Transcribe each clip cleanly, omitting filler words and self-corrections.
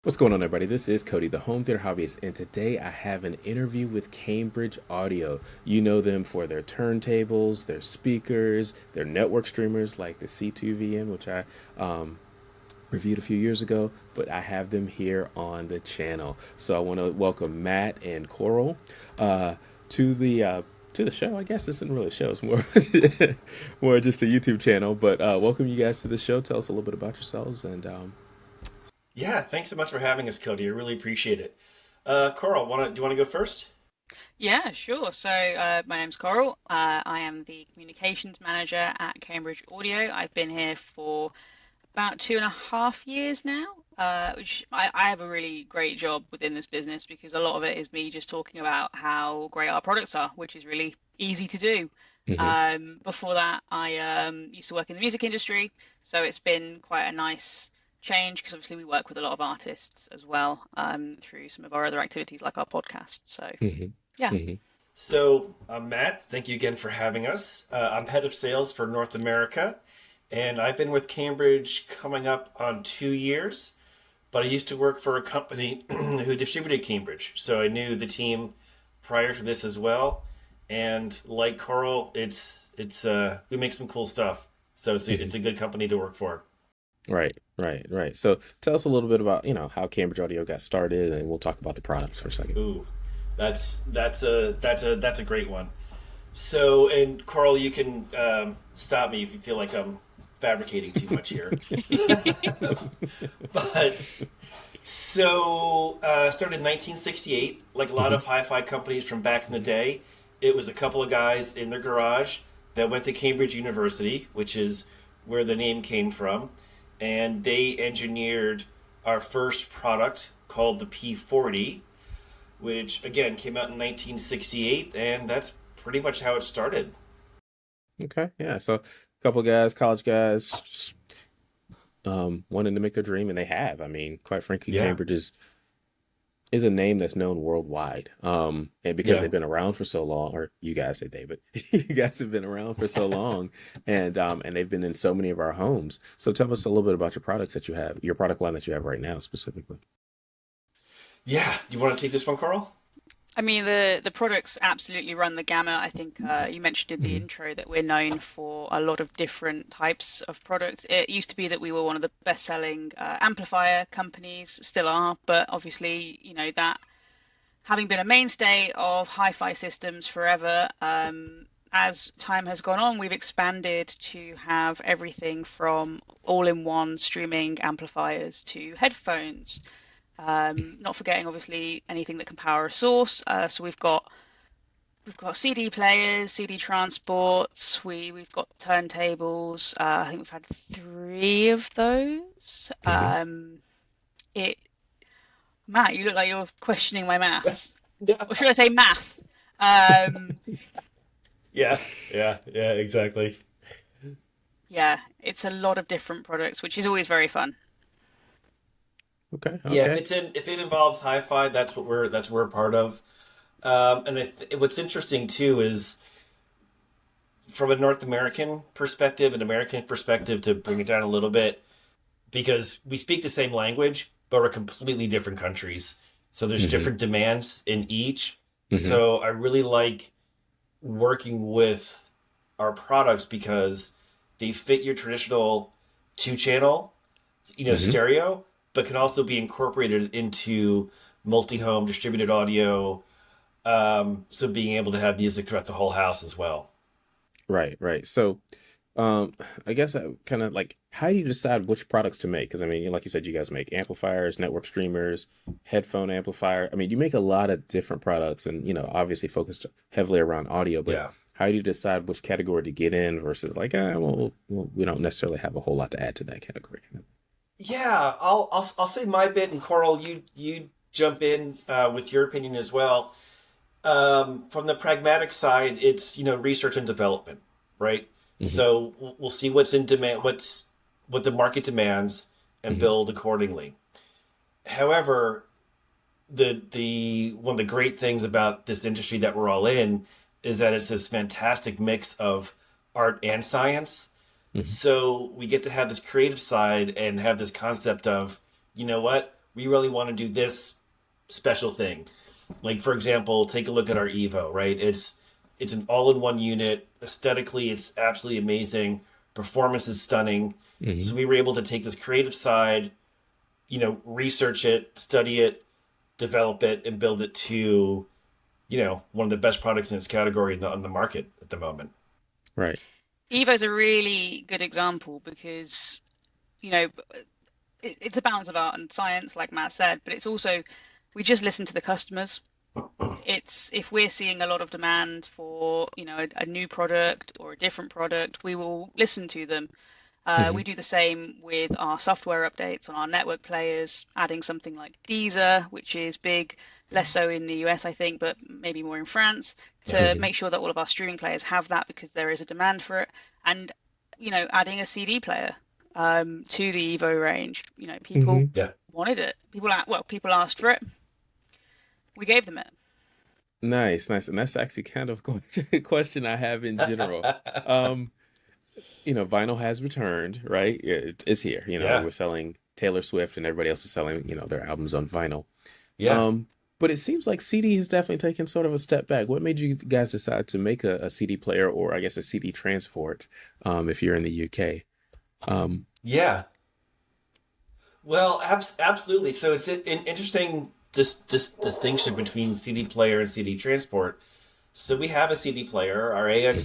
What's going on, everybody? This is Cody, the home theater hobbyist, and today I have an interview with Cambridge Audio. You know them for their turntables, their speakers, their network streamers like the C2VM, which I reviewed a few years ago, but I have them here on the channel. So I want to welcome Matt and Coral to the show. I guess this isn't really a show; it's more more just a YouTube channel. But welcome you guys to the show. Tell us a little bit about yourselves and Yeah, thanks so much for having us, Cody. I really appreciate it. Coral, do you want to go first? Yeah, sure. So, my name's Coral. I am the communications manager at Cambridge Audio. I've been here for about 2.5 years now, which I have a really great job within this business because a lot of it is me just talking about how great our products are, which is really easy to do. Mhm. Before that, I used to work in the music industry, so it's been quite a nice change because obviously we work with a lot of artists as well through some of our other activities like our podcast. So, Mhm. yeah. Mhm. So, I'm Matt. Thank you again for having us. I'm head of sales for North America, and I've been with Cambridge coming up on 2 years. But I used to work for a company who distributed Cambridge, so I knew the team prior to this as well. And like Coral, it's we make some cool stuff, so it's Mhm. a good company to work for. Right. So tell us a little bit about, how Cambridge Audio got started, and we'll talk about the products for a second. Ooh, that's a great one. So, and Coral, you can stop me if you feel like I'm fabricating too much here. But started in 1968, like a lot Hmm. of hi-fi companies from back in the day. It was a couple of guys in their garage that went to Cambridge University, which is where the name came from, and they engineered our first product called the P40, which again came out in 1968, and that's pretty much how it started. Okay, yeah. So a couple guys, college guys, just, wanting to make their dream, and they have. I mean, quite frankly, Yeah, Cambridge is a name that's known worldwide. And because yeah. they've been around for so long, or you guys say David, you guys have been around for so long, and they've been in so many of our homes. So tell us a little bit about your products that you have, your product line that you have right now specifically. Yeah, you want to take this one, Carl? I mean, the products absolutely run the gamut. I think you mentioned in the Hmm. intro that we're known for a lot of different types of products. It used to be that we were one of the best-selling amplifier companies, still are, but obviously, that having been a mainstay of hi-fi systems forever, as time has gone on, we've expanded to have everything from all-in-one streaming amplifiers to headphones. Not forgetting obviously anything that can power a source. So we've got CD players, CD transports. We've got turntables. I think we've had three of those. Hmm. It Matt, you look like you're questioning my maths, Yeah, or should I say math? Um, yeah, exactly. yeah, it's a lot of different products, which is always very fun. Okay, Yeah, okay. if it involves hi-fi, that's what we're part of. And what's interesting too is from a North American perspective, an American perspective, to bring it down a little bit, because we speak the same language, but we're completely different countries. So there's Hmm. different demands in each. Hmm. So I really like working with our products because they fit your traditional two-channel, Hmm. stereo, but can also be incorporated into multi-home distributed audio. So being able to have music throughout the whole house as well. Right. So, um, I guess I kind of like, how do you decide which products to make? Because I mean, like you said, you guys make amplifiers, network streamers, headphone amplifier. I mean, you make a lot of different products, and obviously focused heavily around audio. But Yeah. how do you decide which category to get in versus like, well, we don't necessarily have a whole lot to add to that category. Yeah, I'll say my bit, and Coral, you jump in with your opinion as well. From the pragmatic side, it's research and development, right? Hmm. So we'll see what's in demand, what the market demands, and Hmm. build accordingly. However, the one of the great things about this industry that we're all in is that it's this fantastic mix of art and science. Hmm. So we get to have this creative side and have this concept of, you know what? we really want to do this special thing. Like for example, take a look at our Evo, right? It's an all-in-one unit. Aesthetically, it's absolutely amazing. Performance is stunning. Hmm. So we were able to take this creative side, research it, study it, develop it, and build it to, one of the best products in its category on the market at the moment. Right. Evo's a really good example because, you know, it's a balance of art and science, like Matt said, but it's also we just listen to the customers. It's if we're seeing a lot of demand for, a new product or a different product, we will listen to them. Hmm. We do the same with our software updates on our network players, adding something like Deezer, which is big, less so in the US, I think, but maybe more in France, Yeah. to Hmm. make sure that all of our streaming players have that because there is a demand for it. And, adding a CD player to the Evo range. People Hmm. Yeah. wanted it. People asked for it. We gave them it. Nice, nice. And that's actually kind of a question I have in general. Um, vinyl has returned, right? It's here. Yeah. We're selling Taylor Swift and everybody else is selling, their albums on vinyl. Yeah. Um, but it seems like CD has definitely taken sort of a step back. What made you guys decide to make a CD player or I guess a CD transport, if you're in the UK? Um, Yeah. Well, absolutely. So it's an interesting distinction between CD player and CD transport. So we have a CD player, our mhm,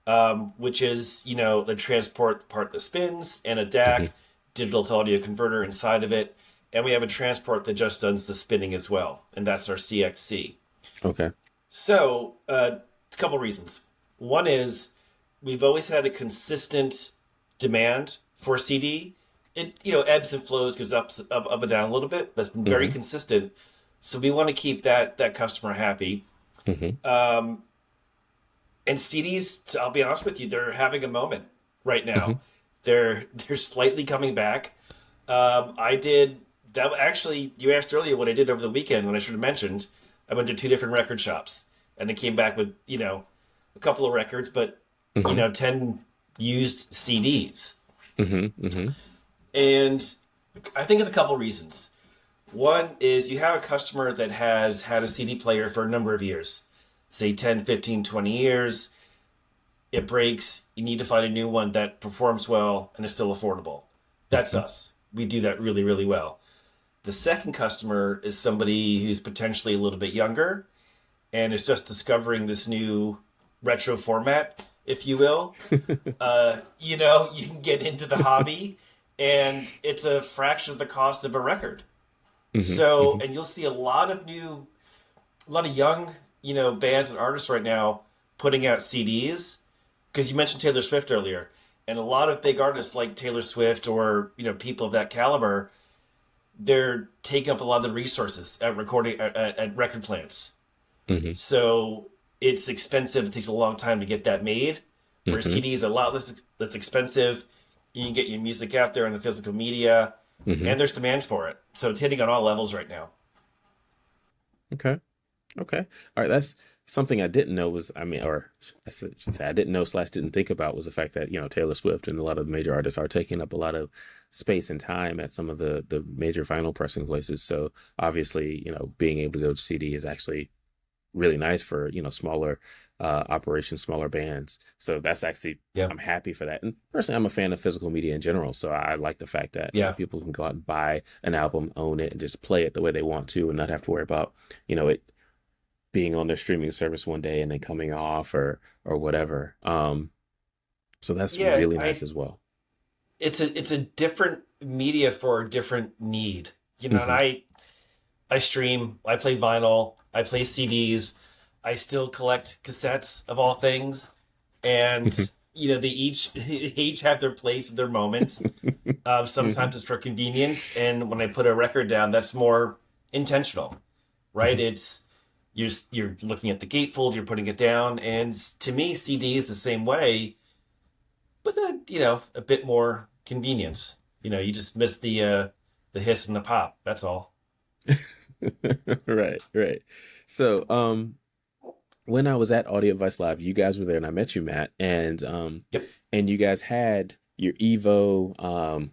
AXA35, which is, the transport part that spins, and a DAC, mhm. digital to audio converter inside of it. And we have a transport that just does the spinning as well, and that's our CXC. Okay. So, a couple reasons. One is we've always had a consistent demand for CD. It ebbs and flows, goes up and down a little bit, but it's been very Hmm. consistent. So we want to keep that customer happy. Hmm. Um, and CDs, I'll be honest with you, they're having a moment right Hmm. now. They're slightly coming back. I did that actually. You asked earlier what I did over the weekend when I should have mentioned. I went to two different record shops and I came back with a couple of records, but Hmm. 10 used CDs. Hmm. Hmm. And I think it's a couple reasons. One is you have a customer that has had a CD player for a number of years, say 10, 15, 20 years. It breaks. You need to find a new one that performs well and is still affordable. That's Hmm. us. We do that really, really well. The second customer is somebody who's potentially a little bit younger and is just discovering this new retro format, if you will. You can get into the hobby and it's a fraction of the cost of a record. Hmm. So, Hmm. and you'll see a lot of young, bands and artists right now putting out CDs. Because you mentioned Taylor Swift earlier, and a lot of big artists like Taylor Swift or people of that caliber, they're taking up a lot of the resources at recording at record plants. Hmm. So it's expensive. It takes a long time to get that made. Where Hmm. CD is a lot less expensive. You can get your music out there in the physical media, Hmm. and there's demand for it. So it's hitting on all levels right now. Okay. Okay. All right. That's something I didn't know was, I mean, or should say I didn't know slash didn't think about was the fact that, Taylor Swift and a lot of the major artists are taking up a lot of space and time at some of the major vinyl pressing places. So obviously, being able to go to CD is actually really nice for, smaller operations, smaller bands. So that's actually, Yeah. I'm happy for that. And personally, I'm a fan of physical media in general. So I like the fact that, Yeah. people can go out and buy an album, own it, and just play it the way they want to and not have to worry about, it being on their streaming service one day and then coming off or whatever. So that's Yeah. really nice I as well. it's a different media for a different need. And Hmm. I stream, I play vinyl, I play CDs, I still collect cassettes of all things, and they each they each have their place, their moment. Hmm. Sometimes it's for convenience, and when I put a record down, that's more intentional, right? Hmm. It's you're looking at the gatefold, you're putting it down, and to me, CD is the same way, with a bit more convenience. You just miss the hiss and the pop. That's all. Right, right. So, when I was at Audio Advice Live, you guys were there and I met you, Matt, Yep. and you guys had, your Evo,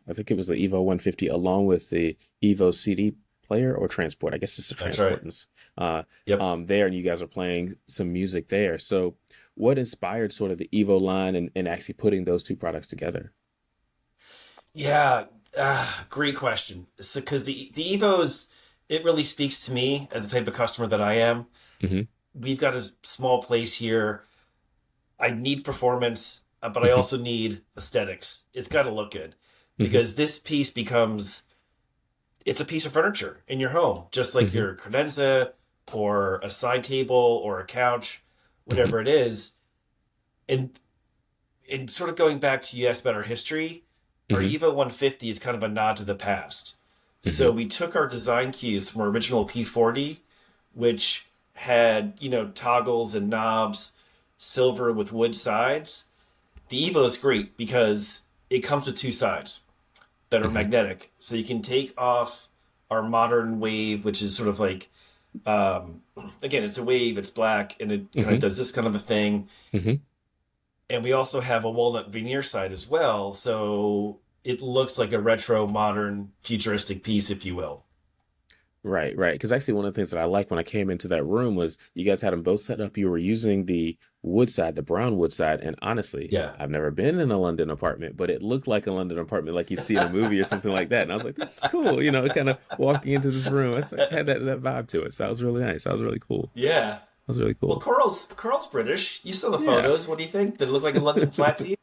I think it was the Evo 150, along with the Evo CD player or transport. I guess it's a That's right. transport. Uh, Yep. there, and you guys are playing some music there. So, what inspired sort of the Evo line and actually putting those two products together? Yeah, great question. So, because the Evos, it really speaks to me as the type of customer that I am. Hmm. We've got a small place here. I need performance, but I Hmm. also need aesthetics. It's got to look good Hmm. because this piece becomes it's a piece of furniture in your home, just like Hmm. your credenza or a side table or a couch, Hmm. whatever it is. And sort of going back to you asked about our history, our Hmm. EVO 150 is kind of a nod to the past. So Hmm. we took our design cues from our original P40, which had, toggles and knobs, silver with wood sides. The Evo is great because it comes with two sides that are Hmm. magnetic. So you can take off our modern wave, which is sort of like, um, again, it's a wave, it's black, and it kind of Hmm. does this kind of a thing. Hmm. And we also have a walnut veneer side as well. So it looks like a retro, modern, futuristic piece, if you will. Right, right. Because actually, one of the things that I liked when I came into that room was you guys had them both set up. You were using the wood side, the brown wood side, and honestly, Yeah. I've never been in a London apartment, but it looked like a London apartment, like you see in a movie or something like that. And I was like, "This is cool," kind of walking into this room. It's like had that vibe to it. So that was really nice. That was really cool. Yeah. That was really Well, cool. Coral's British. You saw the Yeah. photos. What do you think? Did it look like a London flat to you?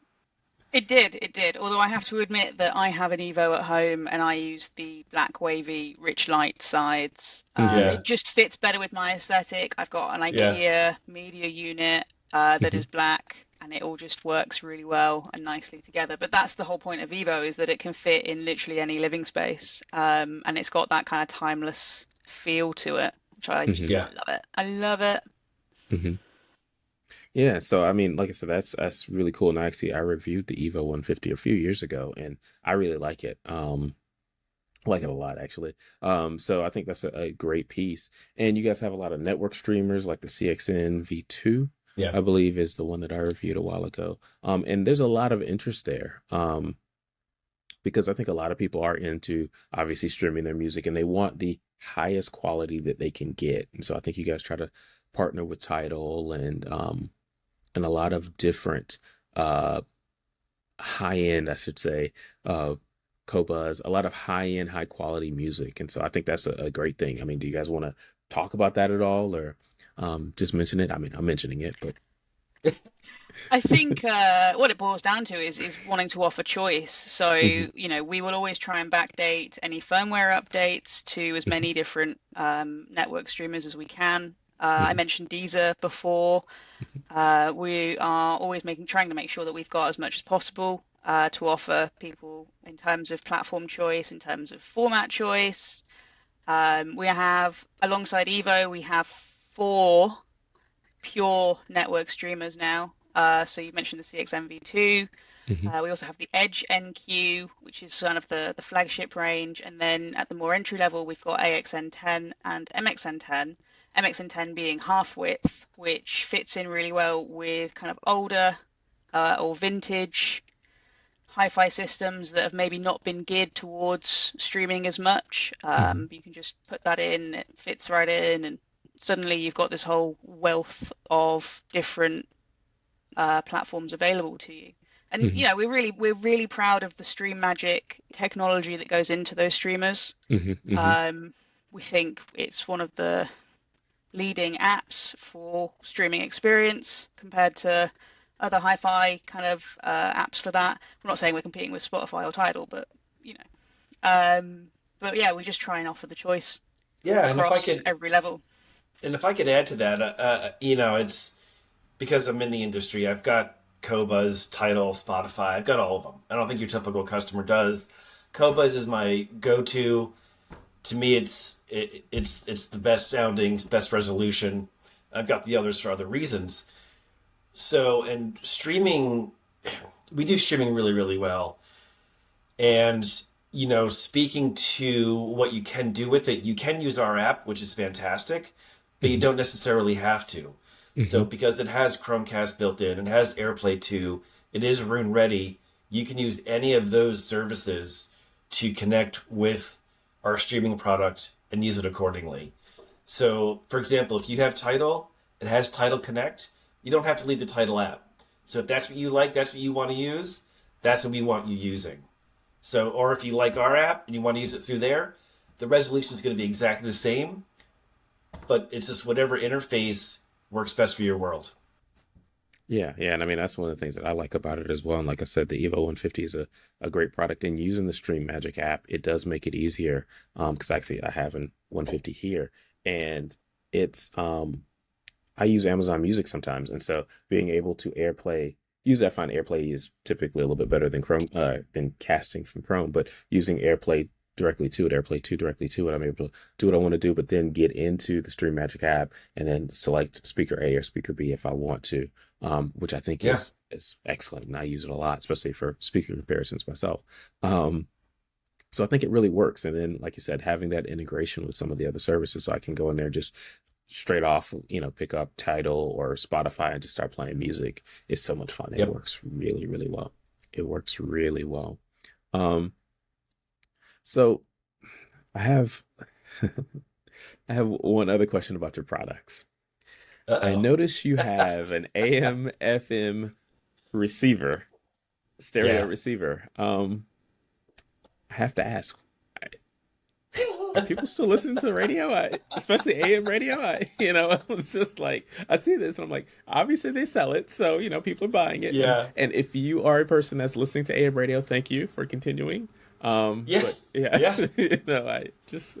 It did, it did. Although I have to admit that I have an Evo at home and I use the black wavy rich light sides. Hmm. Yeah. It just fits better with my aesthetic. I've got an Yeah. IKEA media unit that Hmm. is black and it all just works really well and nicely together. But that's the whole point of Evo is that it can fit in literally any living space. And it's got that kind of timeless feel to it, which I just Hmm. Yeah. I love it. I love it. Hmm. Yeah, so I mean, like I said, that's really cool. And actually, I reviewed the Evo 150 a few years ago, and I really like it. I like it a lot, actually. So I think that's a great piece. And you guys have a lot of network streamers like the CXN V2, Yeah. I believe is the one that I reviewed a while ago. And there's a lot of interest there. Because I think a lot of people are into obviously streaming their music and they want the highest quality that they can get. And so I think you guys try to partner with Tidal and a lot of different uh high end, I should say, uh Cobas, a lot of high end, high quality music. And so I think that's a great thing. I mean, do you guys want to talk about that at all or just mention it? I mean, I'm mentioning it, but I think what it boils down to is wanting to offer choice. So, hmm. we will always try and backdate any firmware updates to as Hmm. many different network streamers as we can. I Hmm. mentioned Deezer before. We are always trying to make sure that we've got as much as possible to offer people in terms of platform choice, in terms of format choice. We have, alongside Evo, we have four pure network streamers now. So you mentioned the CXMV2. Hmm. We also have the Edge NQ, which is kind of the flagship range. And then at the more entry level, we've got AXN10 and MXN10. MXN10 being half width, which fits in really well with kind of older or vintage hi-fi systems that have maybe not been geared towards streaming as much. Hmm. You can just put that in, it fits right in, and suddenly you've got this whole wealth of different platforms available to you. And Hmm. we're really proud of the DreamMagic technology that goes into those streamers. Hmm. Hmm. Um, we think it's one of the leading apps for streaming experience compared to other hi-fi kind of apps for that. I'm not saying we're competing with Spotify or Tidal, but you know, but yeah, we just try and offer the choice Yeah. across every level. And if I could add to that, it's because I'm in the industry. I've got Cobas, Tidal, Spotify. I've got all of them. I don't think your typical customer does. Cobas is my go-to. To me, it's the best sounding, best resolution. I've got the others for other reasons. So, and streaming, we do streaming really, really well. And speaking to what you can do with it, you can use our app, which is fantastic, but you Hmm. don't necessarily have to. So Hmm. because it has Chromecast built in and has AirPlay 2, it is Rune ready. you can use any of those services to connect with our streaming product and use it accordingly. So, for example, if you have Tidal, it has Tidal Connect. You don't have to leave the Tidal app. So if that's what you like, that's what you want to use, that's what we want you using. So, or if you like our app and you want to use it through there, the resolution is going to be exactly the same, but it's just whatever interface works best for your world. Yeah, yeah, and I mean that's one of the things that I like about it as well. And like I said, the Evo 150 is a great product. And using the Stream Magic app, it does make it easier. Because actually I have an 150 here, and it's I use Amazon Music sometimes, and so being able to AirPlay, use I find AirPlay is typically a little bit better than Chrome, than casting from Chrome, but using AirPlay directly to it, AirPlay 2 directly to it, I'm able to do what I want to do, but then get into the Stream Magic app and then select speaker A or speaker B if I want to, which I think Yeah. is excellent, and I use it a lot, especially for speaker comparisons myself. Um, so I think it really works. And then, like you said, having that integration with some of the other services, so I can go in there just straight off, pick up Tidal or Spotify and just start playing music is so much fun. It Yep. works really, really well. It works really well. Um, so I have I have one other question about your products. I Uh-oh. notice you have an AM FM receiver, stereo Yeah. receiver. I have to ask, are people still listening to the radio? Especially AM radio? It's just like I see this and I'm like, obviously they sell it, so people are buying it. And Yeah. and if you are a person that's listening to AM radio, thank you for continuing. Yeah. But yeah, Yeah.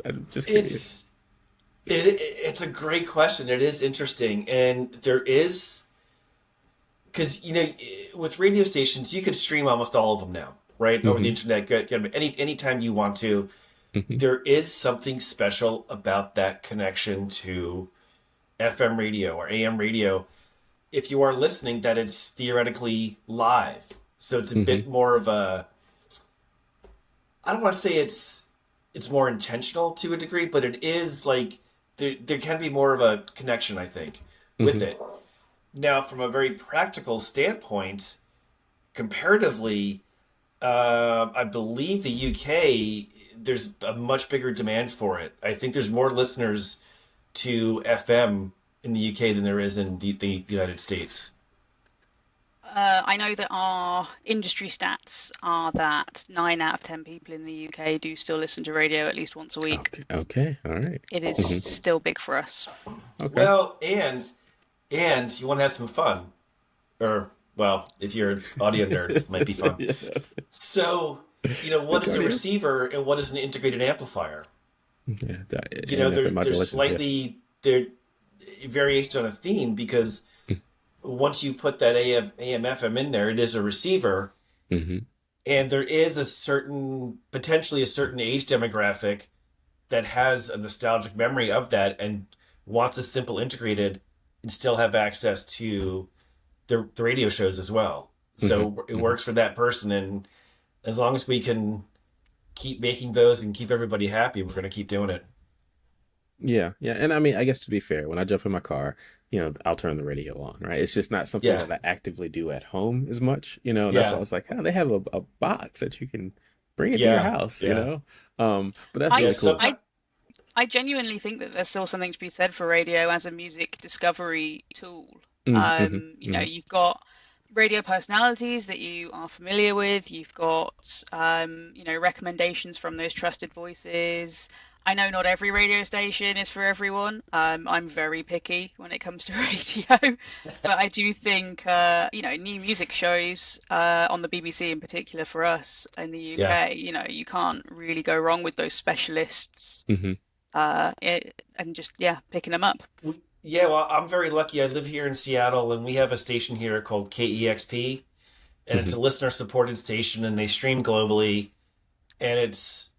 I'm just curious. It's it's a great question. It is interesting, and there is because with radio stations you could stream almost all of them now, right, over the Hmm. internet. Get them anytime you want to. Hmm. There is something special about that connection to FM radio or AM radio. If you are listening, that it's theoretically live, so it's a Hmm. bit more of a. I don't want to say it's more intentional to a degree, but it is like there can be more of a connection, I think, with Hmm. it. Now, from a very practical standpoint, comparatively, I believe the UK, there's a much bigger demand for it. I think there's more listeners to FM in the UK than there is in the United States. I know that our industry stats are that 9 out of 10 people in the UK do still listen to radio at least once a week. Okay. Okay. All right. It is Hmm. still big for us. Okay. Well, and you want to have some fun, or well, if you're an audio nerd, this might be fun. Yeah. So, what Which is a audio? receiver and what is an integrated amplifier? Yeah. You know, AMF there's modulation. Yeah. slightly there variations on a theme because once you put that AM FM in there, it is a receiver, Hmm. and there is potentially a certain age demographic that has a nostalgic memory of that and wants a simple integrated and still have access to the radio shows as well. Hmm. So it Hmm. works for that person, and as long as we can keep making those and keep everybody happy, we're going to keep doing it. Yeah, yeah, and I mean, I guess to be fair, when I jump in my car, I'll turn the radio on, right? It's just not something Yeah, that I actively do at home as much, and that's why I yeah, was like, oh, they have a box that you can bring it to your yeah, house, yeah, But that's I yeah. really cool. Sometimes, I I genuinely think that there's still something to be said for radio as a music discovery tool. Mm-hmm. Hmm. You've got radio personalities that you are familiar with. You've got, recommendations from those trusted voices. I know not every radio station is for everyone. I'm very picky when it comes to radio, but I do think, new music shows on the BBC in particular for us in the yeah. UK, you can't really go wrong with those specialists Hmm. and just yeah, picking them up. Yeah, well, I'm very lucky. I live here in Seattle, and we have a station here called KEXP, and it's Hmm. a listener-supported station, and they stream globally, and it's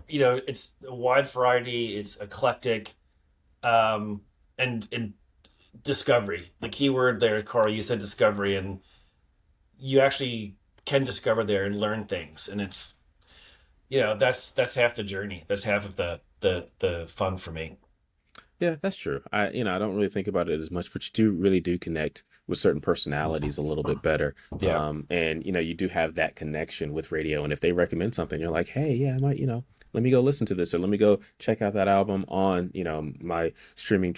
a wide variety, it's eclectic, um, and discovery. The key word there, Carl, you said discovery, and you actually can discover there and learn things, and that's half the journey. That's half of the fun for me. Yeah, that's true. I don't really think about it as much, but you do really do connect with certain personalities a little bit better. Yeah. And you do have that connection with radio. And if they recommend something, you're like, hey, yeah, I might, let me go listen to this, or let me go check out that album on, my streaming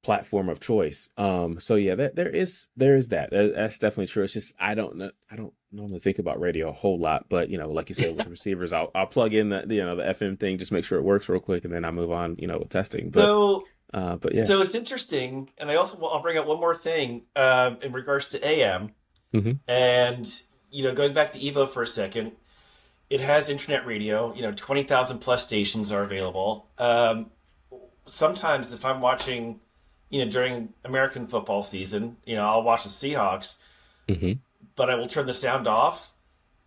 platform of choice. So yeah, that there is that. That's definitely true. It's just I don't normally think about radio a whole lot, but like you said with receivers, I'll plug in the FM thing, just make sure it works real quick, and then I move on, with testing. So But yeah. so it's interesting, and I'll bring up one more thing in regards to AM, Hmm. and going back to Evo for a second, it has internet radio. 20,000 plus stations are available. Sometimes if I'm watching, during American football season, I'll watch the Seahawks, Hmm. but I will turn the sound off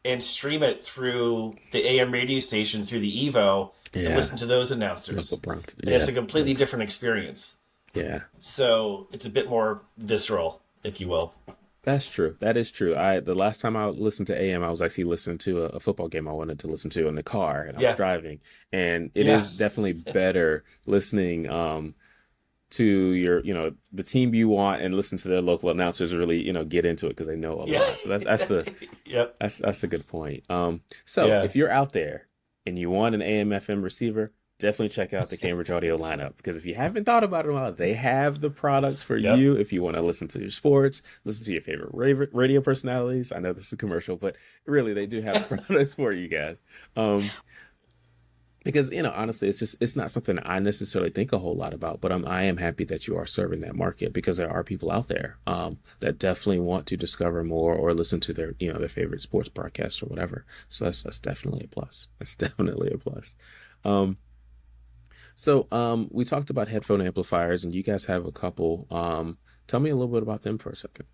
and stream it through the AM radio station through the Evo and Yeah. listen to those Local announcers. Bronx. And it's Yeah. a completely different experience. Yeah. So it's a bit more visceral, if you will. That's true. That is true. The last time I listened to AM, I was actually listening to a football game I wanted to listen to in the car, and I was Yeah. driving. And it Yeah. is definitely better listening to the team you want, and listen to their local announcers really get into it because they know a Yeah. lot. So Yep. that's a good point. So Yeah. if you're out there and you want an AM FM receiver, definitely check out the Cambridge Audio lineup, because if you haven't thought about it, well, they have the products for Yep. you. If you want to listen to your sports, listen to your favorite radio personalities. I know this is a commercial, but really they do have products for you guys. Because honestly, it's not something I necessarily think a whole lot about, but I am happy that you are serving that market, because there are people out there that definitely want to discover more or listen to their favorite sports broadcast or whatever. So that's definitely a plus. That's definitely a plus. Um, so we talked about headphone amplifiers, and you guys have a couple. Tell me a little bit about them for a second.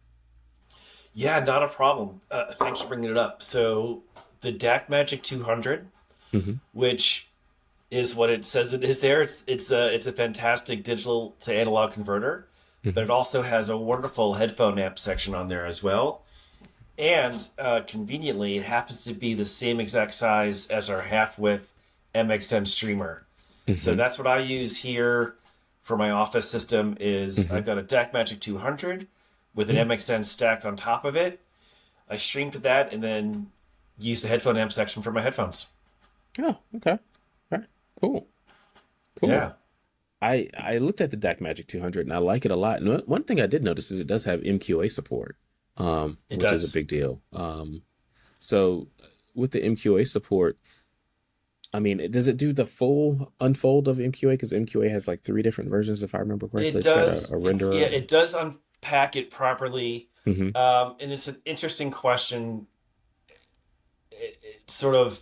Yeah, not a problem. Thanks for bringing it up. So the DACMagic 200, Hmm. which is what it says it is there. It's a fantastic digital to analog converter, but Hmm. it also has a wonderful headphone amp section on there as well. And conveniently, it happens to be the same exact size as our half width MXM streamer. So Hmm. that's what I use here for my office system. Is Hmm. I've got a DACMagic 200 with an MXN stacked on top of it. I stream to that and then use the headphone amp section for my headphones. Oh, okay. All right. Cool. Cool. Yeah. I looked at the DACMagic 200 and I like it a lot. And one thing I did notice is it does have MQA support, It which is a does. big deal. So with the MQA support, I mean, does it do the full unfold of MQA? Because MQA has like three different versions, if I remember correctly. It It's got does. a Yeah, renderer. it does unpack it properly. Hmm. And it's an interesting question. It sort of,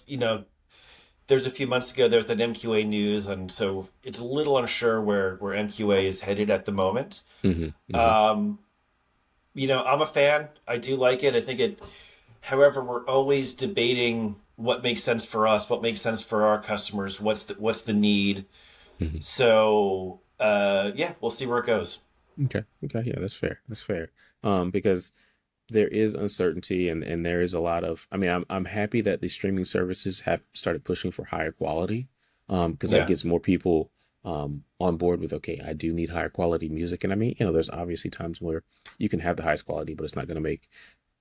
there's a few months ago, there was an MQA news, and so it's a little unsure where MQA is headed at the moment. Hmm. Hmm. Um, I'm a fan. I do like it. I think it, however, we're always debating what makes sense for us, what makes sense for our customers, what's the need. Hmm. So, yeah, we'll see where it goes. Okay. Okay. Yeah, that's fair. That's fair. Because there is uncertainty, and there is a lot of, I mean, I'm happy that the streaming services have started pushing for higher quality, because that Yeah. gets more people on board with, okay, I do need higher quality music. And I mean, there's obviously times where you can have the highest quality, but it's not going to make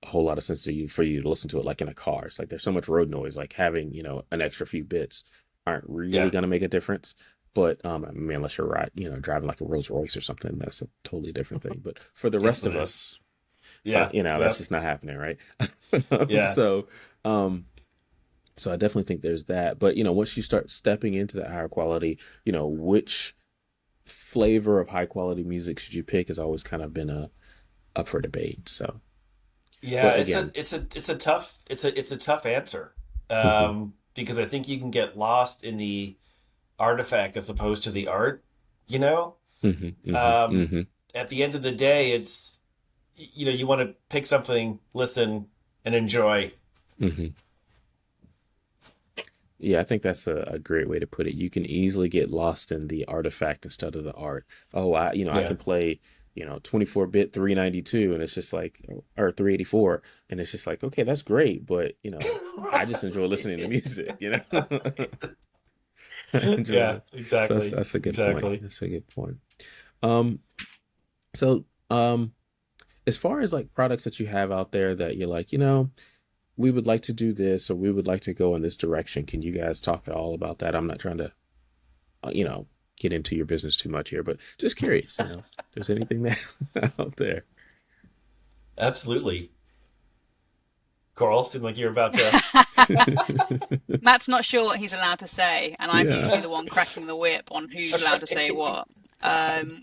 a whole lot of sense to you for you to listen to it like in a car. It's like there's so much road noise, like having, an extra few bits aren't really Yeah. going to make a difference. But I mean, unless you're driving like a Rolls Royce or something, that's a totally different thing. But for the Yes, rest it of is. us, Yeah. that's Yep. just not happening, right? Yeah. So, um, so I definitely think there's that. But once you start stepping into that higher quality, which flavor of high quality music should you pick has always kind of been up for debate. So, Yeah, but it's a again, it's a it's a tough it's a tough answer. hmm. Because I think you can get lost in the artifact as opposed to the art, you know? Hmm. Hmm. Um, Hmm. at the end of the day, it's you want to pick something, listen, and enjoy. Hmm. Yeah, I think that's a great way to put it. You can easily get lost in the artifact instead of the art. Oh, I Yeah. can play, 24-bit 392, and it's just like, or 384, and it's just like, okay, that's great, but I just enjoy listening to music. Right. Enjoy Yeah, this. So exactly. that's a good point. Exactly. That's a good point. Um, so as far as like products that you have out there that you're like, we would like to do this or we would like to go in this direction. Can you guys talk at all about that? I'm not trying to, uh, you know, get into your business too much here, but just curious, if there's anything that out there. Absolutely. Coral, seemed like you're about to. Matt's not sure what he's allowed to say, and I'm Yeah, usually the one cracking the whip on who's allowed to say what.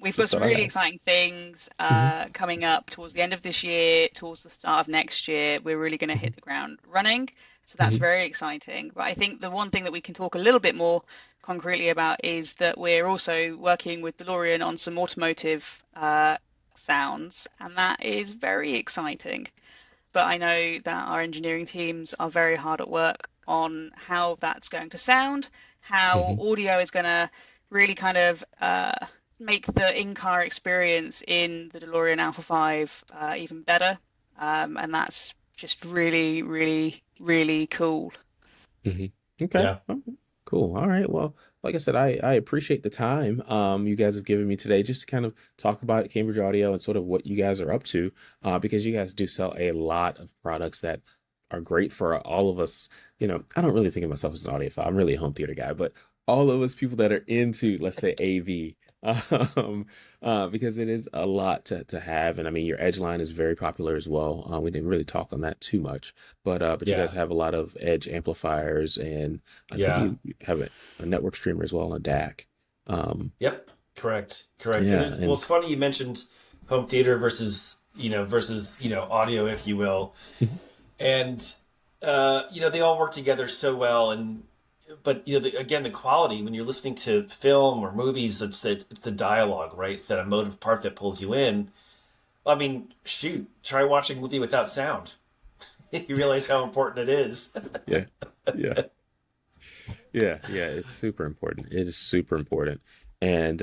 We've got just some thought I'd really ask. exciting things Hmm. coming up towards the end of this year, towards the start of next year. We're really going to Hmm. hit the ground running, so that's Hmm. very exciting. But I think the one thing that we can talk a little bit more concretely about is that we're also working with DeLorean on some automotive sounds, and that is very exciting. But I know that our engineering teams are very hard at work on how that's going to sound, how Hmm. audio is going to really kind of make the in-car experience in the DeLorean Alpha 5 even better. And that's just really, really, really cool. Hmm. Okay. Yeah. Cool. All right. Well, like I said, I appreciate the time you guys have given me today just to kind of talk about Cambridge Audio and sort of what you guys are up to, because you guys do sell a lot of products that are great for all of us. I don't really think of myself as an audiophile. I'm really a home theater guy, but all of us people that are into, let's say, AV, um, because it is a lot to have. And I mean, your Edge line is very popular as well. We didn't really talk on that too much, but you guys Yeah. have a lot of Edge amplifiers and I think Yeah. you have a network streamer as well on a DAC. Yep. Correct. Correct. And Yeah, it's well, and it's funny you mentioned home theater versus audio, if you will. And they all work together so well. And but again, the quality when you're listening to film or movies, it's the dialogue, right? It's that emotive part that pulls you in. I mean, shoot, try watching a movie without sound. You realize how important it is. yeah, yeah, yeah. It's super important. It is super important, and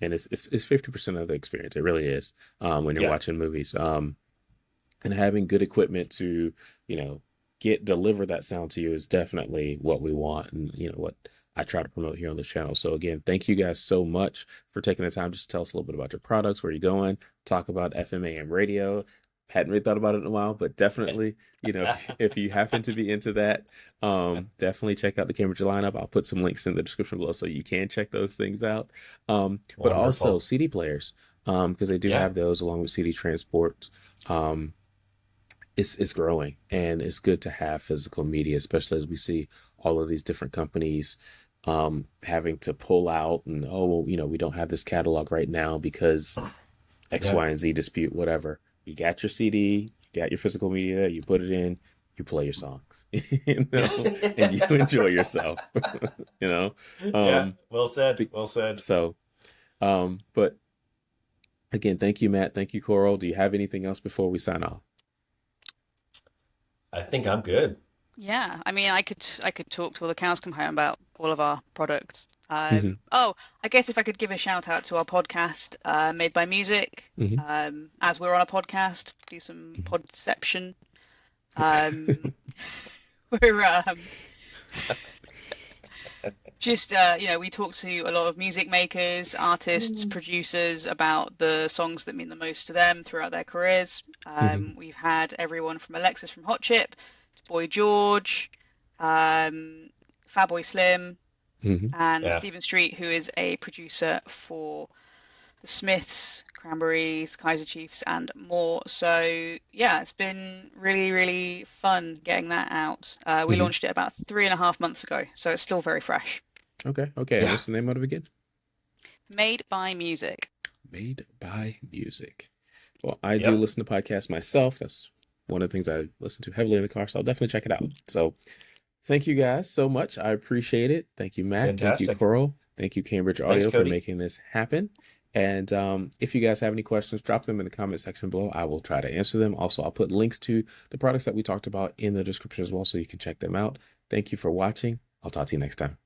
it's 50% of the experience. It really is when you're Yeah. watching movies. And having good equipment to you know get deliver that sound to you is definitely what we want, and what I try to promote here on this channel. So again, thank you guys so much for taking the time just to tell us a little bit about your products, where you're going, talk about FMAM radio. Hadn't really thought about it in a while, but definitely, if you happen to be into that, definitely check out the Cambridge lineup. I'll put some links in the description below so you can check those things out. But also Wonderful. CD players, because they do Yeah. have those along with CD transport. Um, it's growing and it's good to have physical media, especially as we see all of these different companies having to pull out and oh well, we don't have this catalog right now because X, Yeah. Y, and Z dispute, whatever. You got your CD, you got your physical media, you put it in, you play your songs, and you enjoy yourself, you know. Yeah. Um, Well said. be- Well said. so, but again, thank you, Matt. Thank you, Coral. Do you have anything else before we sign off? I think I'm good. Yeah, I mean, I could talk till the cows come home about all of our products. Hmm. Oh, I guess if I could give a shout out to our podcast, Made by Music. Hmm. As we're on a podcast, do some podception. Um, we're just we talk to a lot of music makers, artists, producers about the songs that mean the most to them throughout their careers. Hmm. We've had everyone from Alexis from Hot Chip to Boy George, um, Fatboy Slim, Hmm. and Yeah. Stephen Street, who is a producer for the Smiths, Cranberries, Kaiser Chiefs, and more. So yeah, it's been really, really fun getting that out. We Hmm. launched it about 3.5 months ago, so it's still very fresh. Okay, okay. And Yeah. what's the name of it again? Made by Music. Made by Music. Well, I do Yep. listen to podcasts myself. That's one of the things I listen to heavily in the car, so I'll definitely check it out. So thank you guys so much. I appreciate it. Thank you, Matt. Thank you, Fantastic. Coral. Thank you, Cambridge Thanks, Audio, for Cody. making this happen. And if you guys have any questions, drop them in the comment section below. I will try to answer them. Also, I'll put links to the products that we talked about in the description as well, so you can check them out. Thank you for watching. I'll talk to you next time.